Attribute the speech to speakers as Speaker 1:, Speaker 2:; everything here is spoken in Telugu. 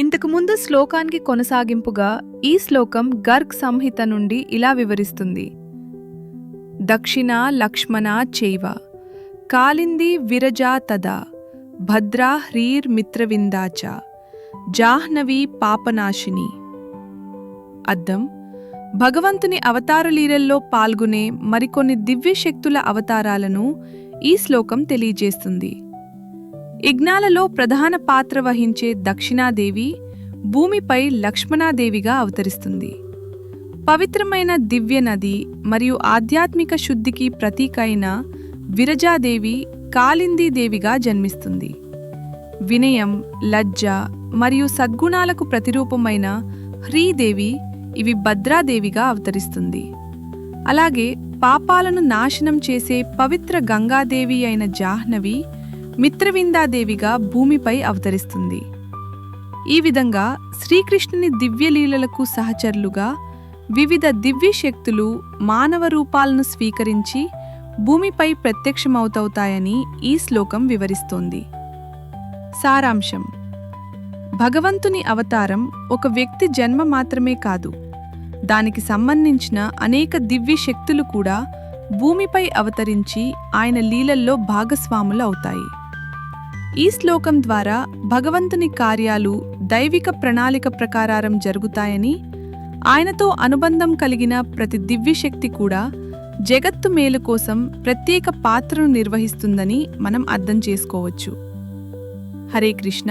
Speaker 1: ఇంతకుముందు శ్లోకానికి కొనసాగింపుగా ఈ శ్లోకం గర్గ్ సంహిత నుండి ఇలా వివరిస్తుంది. దక్షిణ లక్ష్మణ చైవ కాలింది విరజా తదా భద్రా హ్రీర్ మిత్రవిందాచ జాహ్నవి పాపనాశిని. అద్దం: భగవంతుని అవతారలీలల్లో పాల్గొనే మరికొన్ని దివ్య శక్తుల అవతారాలను ఈ శ్లోకం తెలియజేస్తుంది. యజ్ఞాలలో ప్రధాన పాత్ర వహించే దక్షిణాదేవి భూమిపై లక్ష్మణాదేవిగా అవతరిస్తుంది. పవిత్రమైన దివ్య నది మరియు ఆధ్యాత్మిక శుద్ధికి ప్రతీక అయిన విరజాదేవి కాళిందీదేవిగా జన్మిస్తుంది. వినయం, లజ్జ మరియు సద్గుణాలకు ప్రతిరూపమైన హ్రీదేవి ఇవి భద్రాదేవిగా అవతరిస్తుంది. అలాగే పాపాలను నాశనం చేసే పవిత్ర గంగాదేవి అయిన జాహ్నవి మిత్రవిందాదేవిగా భూమిపై అవతరిస్తుంది. ఈ విధంగా శ్రీకృష్ణుని దివ్యలీలలకు సహచరులుగా వివిధ దివ్య శక్తులు మానవ రూపాలను స్వీకరించి భూమిపై ప్రత్యక్షమవుతాయని ఈ శ్లోకం వివరిస్తోంది. సారాంశం: భగవంతుని అవతారం ఒక వ్యక్తి జన్మ మాత్రమే కాదు, దానికి సంబంధించిన అనేక దివ్య శక్తులు కూడా భూమిపై అవతరించి ఆయన లీలల్లో భాగస్వాములు అవుతాయి. ఈ శ్లోకం ద్వారా భగవంతుని కార్యాలు దైవిక ప్రణాళిక ప్రకారం జరుగుతాయని, ఆయనతో అనుబంధం కలిగిన ప్రతి దివ్యశక్తి కూడా జగత్తు మేలు కోసం ప్రత్యేక పాత్రను నిర్వహిస్తుందని మనం అర్థం చేసుకోవచ్చు. హరే కృష్ణ.